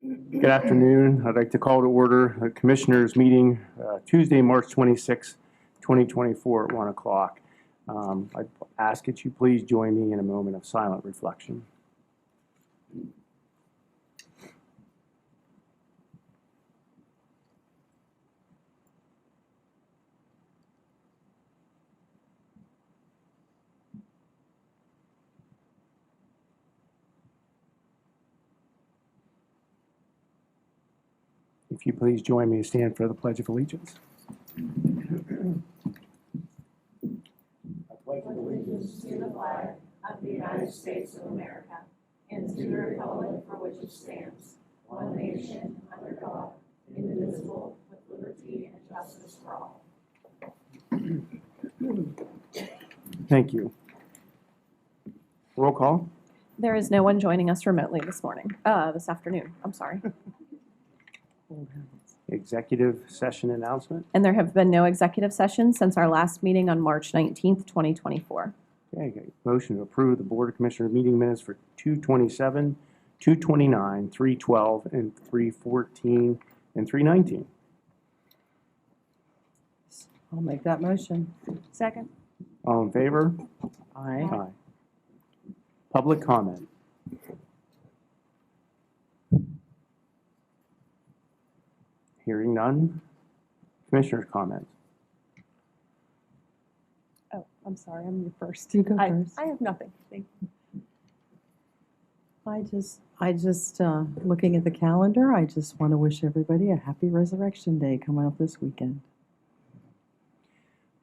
Good afternoon. I'd like to call to order a commissioners meeting Tuesday, March 26, 2024 at 1 o'clock. I'd ask that you please join me in a moment of silent reflection. If you please join me to stand for the Pledge of Allegiance. I pledge allegiance to the flag of the United States of America and to the republic for which it stands, one nation, under God, indivisible, with liberty and justice for all. Thank you. Roll call. There is no one joining us remotely this afternoon, I'm sorry. Executive session announcement. And there have been no executive sessions since our last meeting on March 19th, 2024. Okay, motion to approve the Board of Commissioners meeting minutes for 2/27, 2/29, 3/12, and 3/14, and 3/19. I'll make that motion. Second. All in favor? Aye. Aye. Public comment. Hearing none. Commissioners' comments. Oh, I'm sorry, I'm your first. You go first. I have nothing. Thank you. I just looking at the calendar, I just want to wish everybody a happy Resurrection Day coming up this weekend.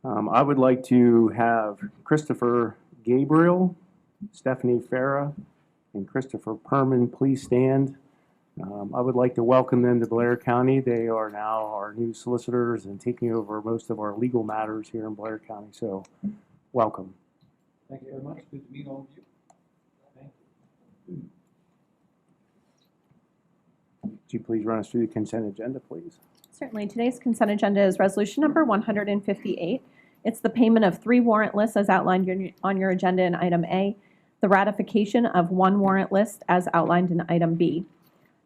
I would like to have Christopher Gabriel, Stephanie Farah, and Christopher Perman please stand. I would like to welcome them to Blair County. They are now our new solicitors and taking over most of our legal matters here in Blair County. So, welcome. Thank you very much. Good to meet all of you. Thank you. Would you please run us through the consent agenda, please? Certainly. Today's consent agenda is resolution number 158. It's the payment of 3 warrant lists as outlined on your agenda in item A, the ratification of 1 warrant list as outlined in item B.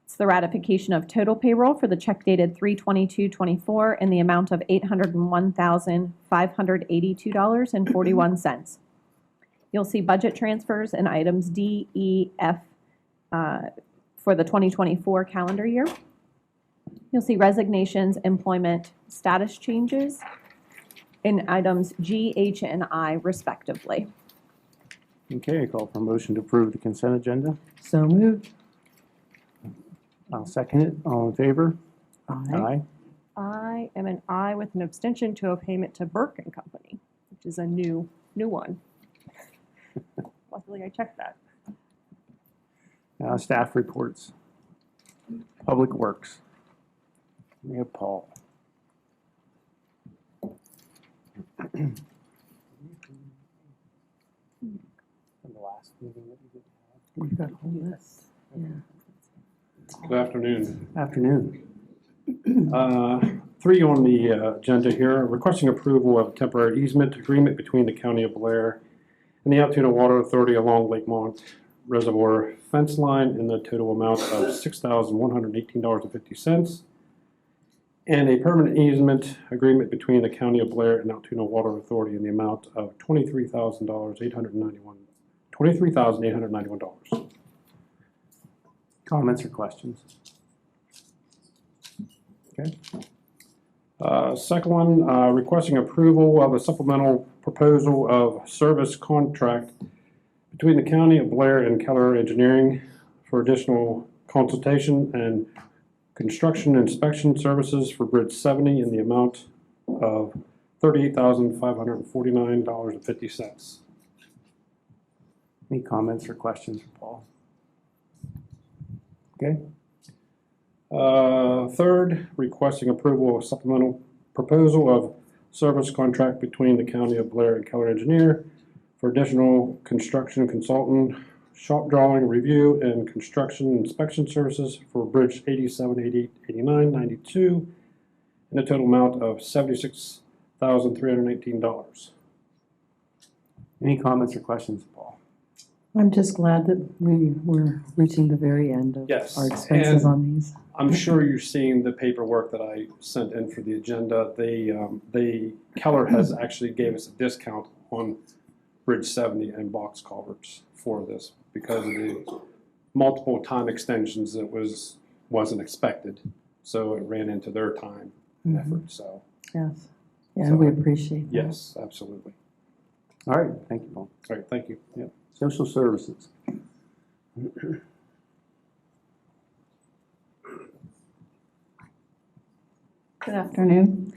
It's the ratification of total payroll for the check dated 3/22/24 in the amount of $801,582.41. You'll see budget transfers in items D, E, F for the 2024 calendar year. You'll see resignations, employment status changes in items G, H, and I respectively. Okay, I call for a motion to approve the consent agenda. So moved. I'll second it. All in favor? Aye. I am an I with an abstention to a payment to Burke and Company, which is a new one. Luckily, I checked that. Staff reports. Public Works. We have Paul. From the last meeting that we did have. You've got a whole list. Yeah. Good afternoon. Afternoon. 3 on the agenda here, requesting approval of a temporary easement agreement between the County of Blair and the Altoona Water Authority along Lakemont Reservoir fence line in the total amount of $6,118.50, and a permanent easement agreement between the County of Blair and Altoona Water Authority in the amount of $23,891. Comments or questions? Okay. Second one, requesting approval of a supplemental proposal of service contract between the County of Blair and Keller Engineering for additional consultation and construction inspection services for Bridge 70 in the amount of $38,549.50. Any comments or questions for Paul? Okay. Third, requesting approval of supplemental proposal of service contract between the County of Blair and Keller Engineer for additional construction consultant, shop drawing review, and construction inspection services for Bridge 87, 88, 89, 92 in a total amount of $76,318. Any comments or questions, Paul? I'm just glad that we're reaching the very end of Yes, our expenses and- on these. I'm sure you're seeing the paperwork that I sent in for the agenda. Keller has actually gave us a discount on Bridge 70 and box culverts for this because of the multiple time extensions that wasn't expected. So it ran into their time and effort, so, Yes. Yeah, we appreciate that. yes, absolutely. All right, thank you, Paul. All right, thank you. Social services. Good afternoon.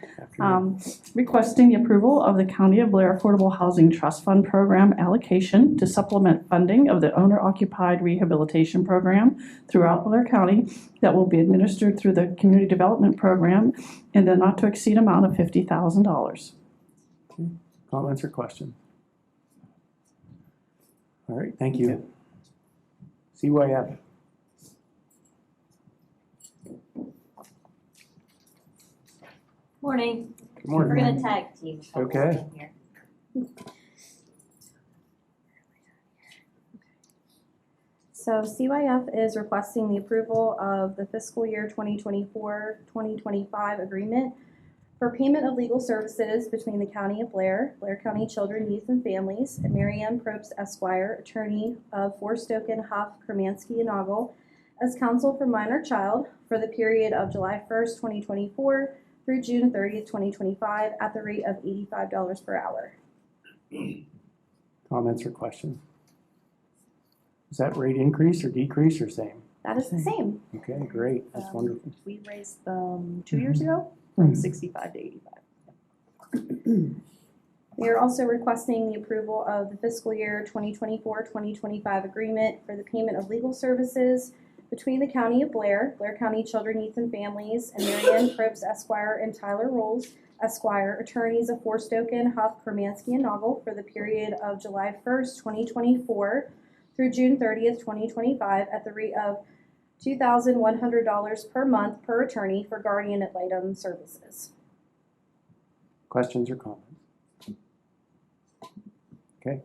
Requesting the approval of the County of Blair Affordable Housing Trust Fund Program allocation to supplement funding of the owner-occupied rehabilitation program throughout Blair County that will be administered through the Community Development Program in the not-to-exceed amount of $50,000. Comments or questions? All right, thank you. CYF. Morning. Good morning. We're gonna tag team. a couple Okay. in here. So CYF is requesting the approval of the fiscal year 2024-2025 agreement for payment of legal services between the County of Blair, Blair County Children, Youth, and Families, and Mary Ann Probst Esquire, attorney of Forstoken, Huff, Kermansky, and Ogle, as counsel for minor child for the period of July 1st, 2024 through June 30th, 2025, at the rate of $85 per hour. Comments or questions? Is that rate increase or decrease or same? That is the same. Okay, great. That's wonderful. We raised them 2 years ago from 65 to 85. We are also requesting the approval of the fiscal year 2024-2025 agreement for the payment of legal services between the County of Blair, Blair County Children, Youth, and Families, and Mary Ann Probst Esquire and Tyler Rolls Esquire, attorneys of Forstoken, Huff, Kermansky, and Ogle, for the period of July 1st, 2024 through June 30th, 2025, at the rate of $2,100 per month per attorney for guardian ad litem services. Questions or comments? Okay.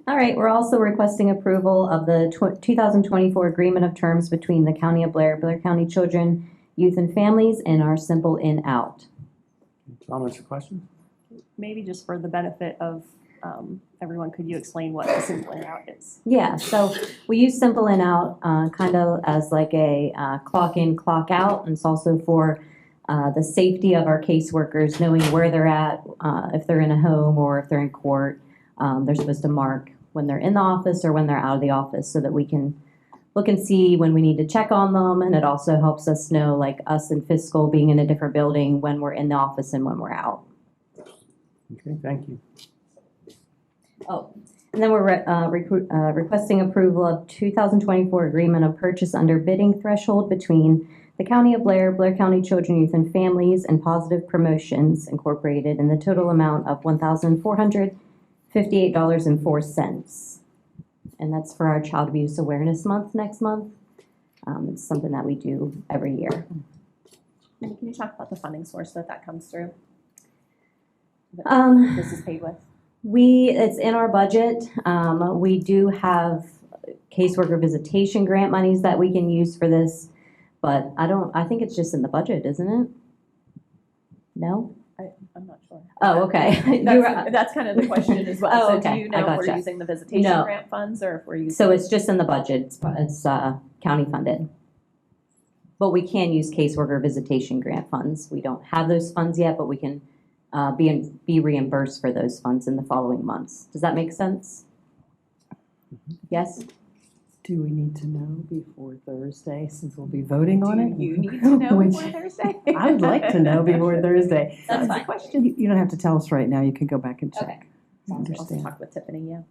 All right, we're also requesting approval of the 2024 Agreement of Terms between the County of Blair, Blair County Children, Youth, and Families, and our Simple In-Out. Comments or questions? Maybe just for the benefit of everyone, could you explain what a simple in-out is? Yeah, so we use Simple In-Out kind of as like a clock in, clock out, and it's also for the safety of our caseworkers, knowing where they're at, if they're in a home or if they're in court. They're supposed to mark when they're in the office or when they're out of the office so that we can look and see when we need to check on them. And it also helps us know, like us in fiscal being in a different building, when we're in the office and when we're out. Okay, thank you. Oh, and then we're requesting approval of 2024 Agreement of Purchase under bidding threshold between the County of Blair, Blair County Children, Youth, and Families, and Positive Promotions Incorporated in the total amount of $1,458.04. And that's for our Child Abuse Awareness Month next month. It's something that we do every year. And can you talk about the funding source that comes through? This is paid with? It's in our budget. We do have caseworker visitation grant monies that we can use for this, but I think it's just in the budget, isn't it? No? I'm not sure. Oh, okay. That's kind of the question as well. Oh, So okay. do you I know if we're gotcha. using the visitation No. grant funds or if we're using? So it's just in the budget. It's county funded. But we can use caseworker visitation grant funds. We don't have those funds yet, but we can be reimbursed for those funds in the following months. Does that make sense? Yes? Do we need to know before Thursday, since we'll be voting on it? Do you need to know Which- before Thursday? I would like to know before Thursday. That's the fine. question. You don't have to tell us right now, you can go back and check. Okay. I I'll understand. talk with Tiffany, yeah.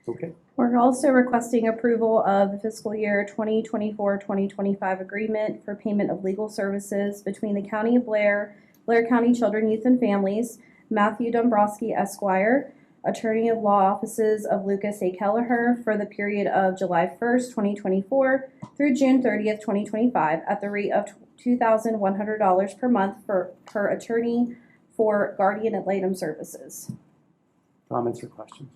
Okay. We're also requesting approval of the fiscal year 2024-2025 agreement for payment of legal services between the County of Blair, Blair County Children, Youth, and Families, Matthew Dombrowski Esquire, attorney of law offices of Lucas A. Kelleher, for the period of July 1st, 2024 through June 30th, 2025, at the rate of $2,100 per month per attorney for guardian ad litem services. Comments or questions?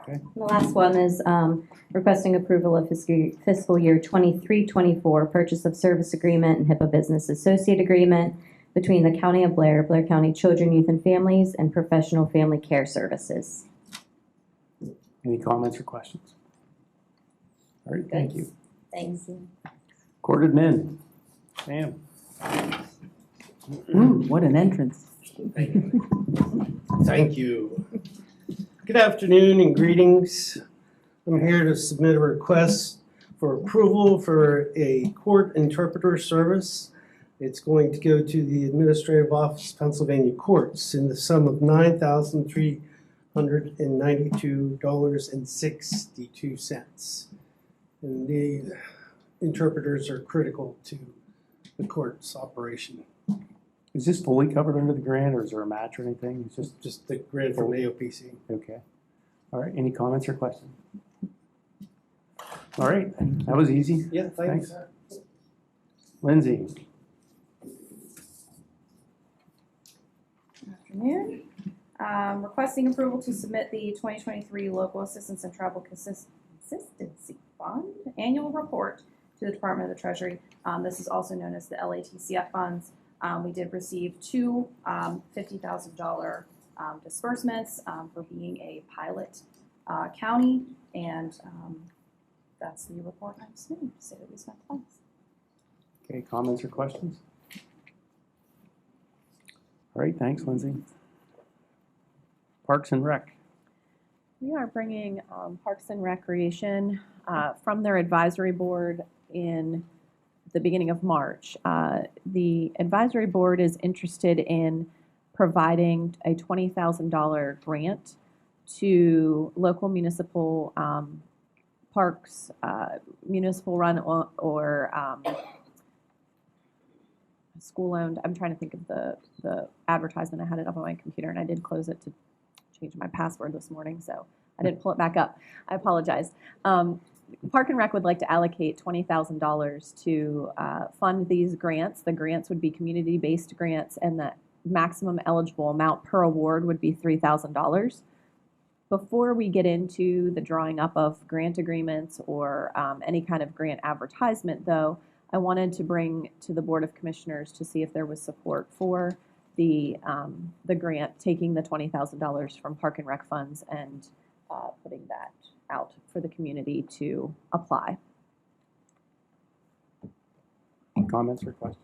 The last one is requesting approval of fiscal year 23-24 purchase of service agreement and HIPAA business associate agreement between the County of Blair, Blair County Children, Youth, and Families, and Professional Family Care Services. Any comments or questions? All right, thank you. Thanks. Court admin, Sam. Ooh, what an entrance. Thank you. Good afternoon and greetings. I'm here to submit a request for approval for a court interpreter service. It's going to go to the Administrative Office, Pennsylvania Courts, in the sum of $9,392.62. And the interpreters are critical to the court's operation. Is this fully covered under the grant, or is there a match or anything? It's Just the grant from AOPC. okay. All right, any comments or questions? All right, that was easy. Yeah, thanks. Lindsay. Afternoon. Requesting approval to submit the 2023 Local Assistance and Travel Consistency Fund Annual Report to the Department of the Treasury. This is also known as the LATCF funds. We did receive two $50,000 disbursements for being a pilot county, and that's the report I'm submitting to say that we spent funds. Okay, comments or questions? All right, thanks, Lindsay. Parks and Rec. We are bringing Parks and Recreation from their advisory board in the beginning of March. The advisory board is interested in providing a $20,000 grant to local municipal parks, municipal run or school-owned. I'm trying to think of the advertisement. I had it up on my computer, and I did close it to change my password this morning, so I didn't pull it back up. I apologize. Park and Rec would like to allocate $20,000 to fund these grants. The grants would be community-based grants, and the maximum eligible amount per award would be $3,000. Before we get into the drawing up of grant agreements or any kind of grant advertisement, though, I wanted to bring to the Board of Commissioners to see if there was support for the grant, taking the $20,000 from Park and Rec funds and putting that out for the community to apply. Comments or questions?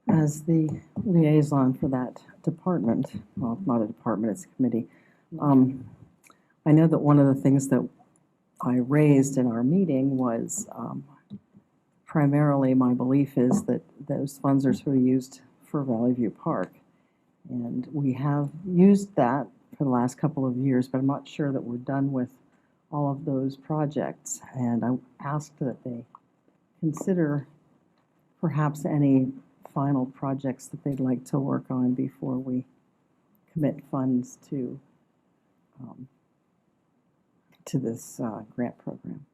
As the liaison for that department, well, not a department, it's a committee, I know that one of the things that I raised in our meeting was primarily my belief is that those funds are to be used for Valley View Park. And we have used that for the last couple of years, but I'm not sure that we're done with all of those projects. And I asked that they consider perhaps any final projects that they'd like to work on before we commit funds to this grant program.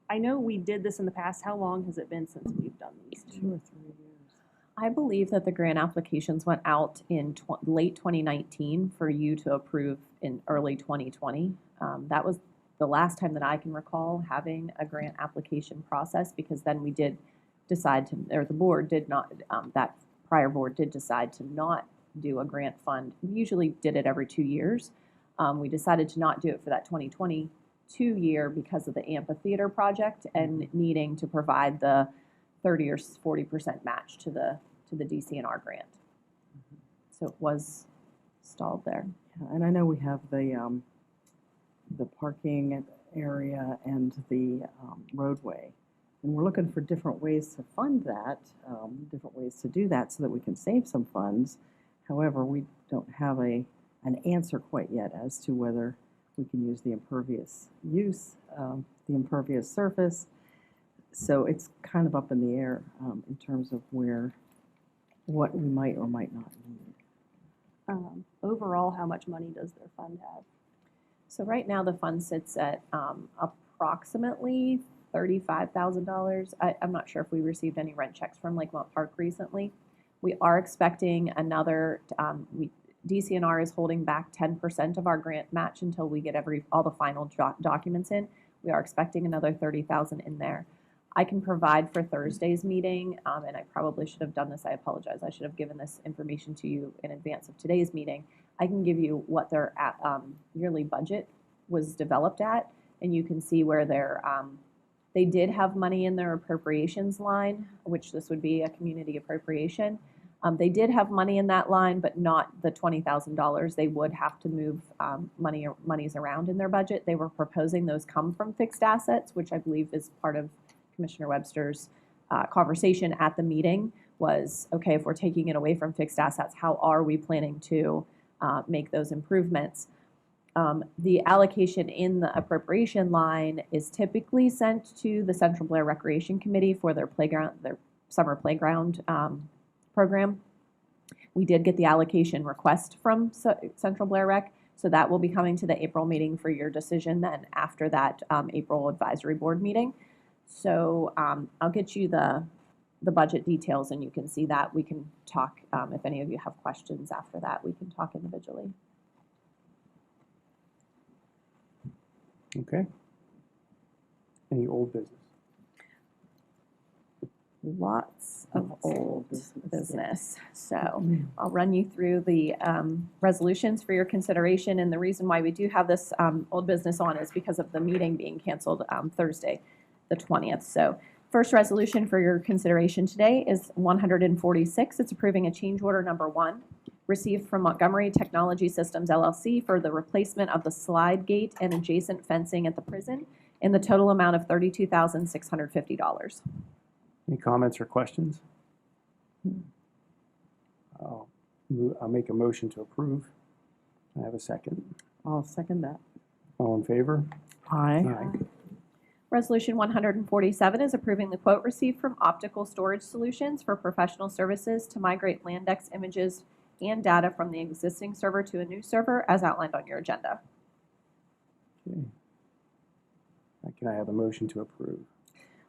I know we did this in the past. How long has it been since we've done these? 2 or 3 years. I believe that the grant applications went out in late 2019 for you to approve in early 2020. That was the last time that I can recall having a grant application process, because then we did decide to, or the board did not, that prior board did decide to not do a grant fund. We usually did it every 2 years. We decided to not do it for that 2022 year because of the amphitheater project and needing to provide the 30 or 40% match to the DCNR grant. So it was stalled there. Yeah, and I know we have the parking area and the roadway. And we're looking for different ways to fund that, different ways to do that so that we can save some funds. However, we don't have an answer quite yet as to whether we can use the impervious surface. So it's kind of up in the air in terms of what we might or might not need. Overall, how much money does their fund have? So right now the fund sits at approximately $35,000. I'm not sure if we received any rent checks from Lakemont Park recently. We are expecting another, DCNR is holding back 10% of our grant match until we get all the final documents in. We are expecting another $30,000 in there. I can provide for Thursday's meeting, and I probably should have done this. I apologize. I should have given this information to you in advance of today's meeting. I can give you what their yearly budget was developed at, and you can see where they did have money in their appropriations line, which this would be a community appropriation. They did have money in that line, but not the $20,000. They would have to move monies around in their budget. They were proposing those come from fixed assets, which I believe is part of Commissioner Webster's conversation at the meeting was, okay, if we're taking it away from fixed assets, how are we planning to make those improvements? The allocation in the appropriation line is typically sent to the Central Blair Recreation Committee for their summer playground program. We did get the allocation request from Central Blair Rec, so that will be coming to the April meeting for your decision then after that April advisory board meeting. So I'll get you the budget details and you can see that. We can talk, if any of you have questions after that, we can talk individually. Okay. Any old business? Lots of old business. So I'll run you through the resolutions for your consideration. And the reason why we do have this old business on is because of the meeting being canceled Thursday, the 20th. So first resolution for your consideration today is 146. It's approving a change order number 1 received from Montgomery Technology Systems LLC for the replacement of the slide gate and adjacent fencing at the prison in the total amount of $32,650. Any comments or questions? I'll make a motion to approve. I have a second. I'll second that. All in favor? Aye. Resolution 147 is approving the quote received from Optical Storage Solutions for professional services to migrate Landex images and data from the existing server to a new server as outlined on your agenda. Okay. Can I have a motion to approve?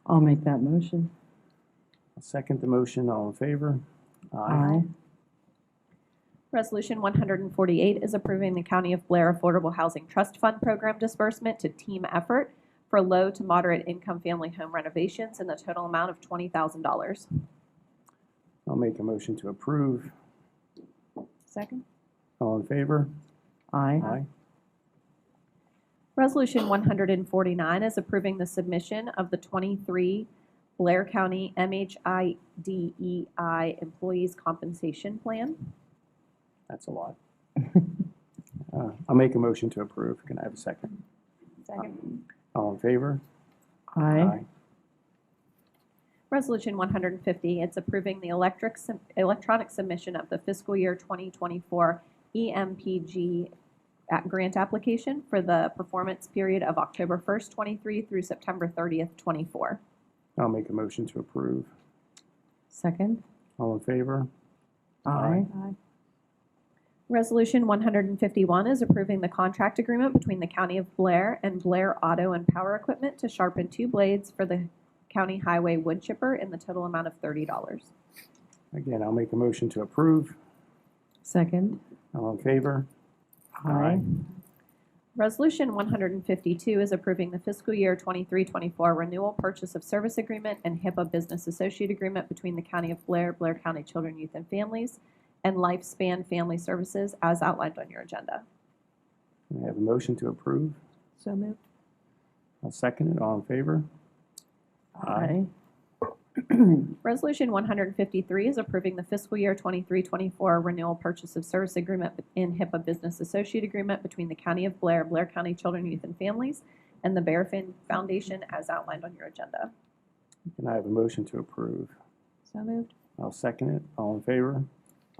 I'll make that motion. I'll second the motion. All in favor? Aye. Resolution 148 is approving the County of Blair Affordable Housing Trust Fund program disbursement to Team Effort for low to moderate income family home renovations in the total amount of $20,000. I'll make a motion to approve. Second. All in favor? Aye. Resolution 149 is approving the submission of the 23 Blair County MHIDEI Employees Compensation Plan. That's a lot. I'll make a motion to approve. Can I have a second? Second. All in favor? Aye. Resolution 150, it's approving the electronic submission of the fiscal year 2024 EMPG grant application for the performance period of October 1st, 23 through September 30th, 24. I'll make a motion to approve. Second? All in favor? Aye. Resolution 151 is approving the contract agreement between the County of Blair and Blair Auto and Power Equipment to sharpen 2 blades for the county highway wood chipper in the total amount of $30. Again, I'll make a motion to approve. Second? All in favor? Aye. Resolution 152 is approving the fiscal year 23-24 renewal purchase of service agreement and HIPAA business associate agreement between the County of Blair, Blair County Children, Youth, and Families, and Lifespan Family Services as outlined on your agenda. Can I have a motion to approve? So moved. I'll second it. All in favor? Aye. Resolution 153 is approving the fiscal year 23-24 renewal purchase of service agreement in HIPAA business associate agreement between the County of Blair, Blair County Children, Youth, and Families, and the Bear Foundation as outlined on your agenda. Can I have a motion to approve? So moved. I'll second it. All in favor?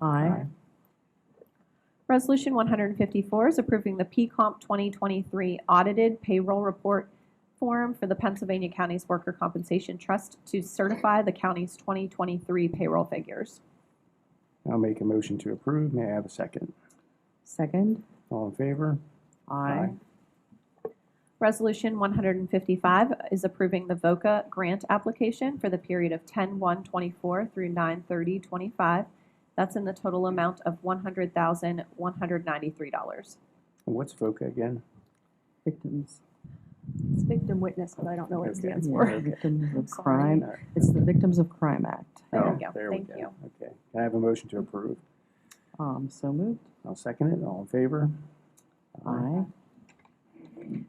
Aye. Resolution 154 is approving the PCOMP 2023 audited payroll report form for the Pennsylvania County's Worker Compensation Trust to certify the county's 2023 payroll figures. I'll make a motion to approve. May I have a second? Second? All in favor? Aye. Resolution 155 is approving the VOCA grant application for the period of 10/1/24 through 9/30/25. That's in the total amount of $100,193. And what's VOCA again? Victims. It's victim witness, but I don't know what it Okay. stands Yeah, for. Victims of Sorry. crime. It's the Victims of Crime Act. There Oh, we go. there Thank go. you. Okay. Can I have a motion to approve? So moved. I'll second it. All in favor? Aye.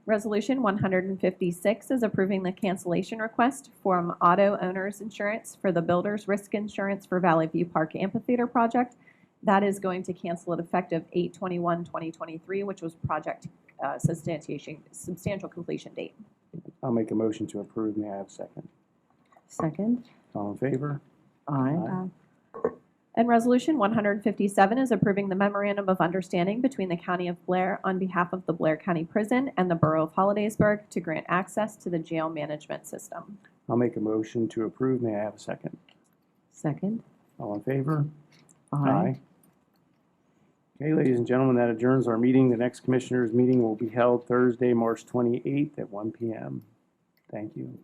Resolution 156 is approving the cancellation request from Auto Owners Insurance for the Builder's Risk Insurance for Valley View Park Amphitheater project. That is going to cancel it effective 8/21/2023, which was project substantial completion date. I'll make a motion to approve. May I have a second? Second. All in favor? Aye. And Resolution 157 is approving the memorandum of understanding between the County of Blair on behalf of the Blair County Prison and the Borough of Hollidaysburg to grant access to the jail management system. I'll make a motion to approve. May I have a second? Second. All in favor? Aye. Okay, ladies and gentlemen, that adjourns our meeting. The next commissioners' meeting will be held Thursday, March 28th at 1 p.m. Thank you.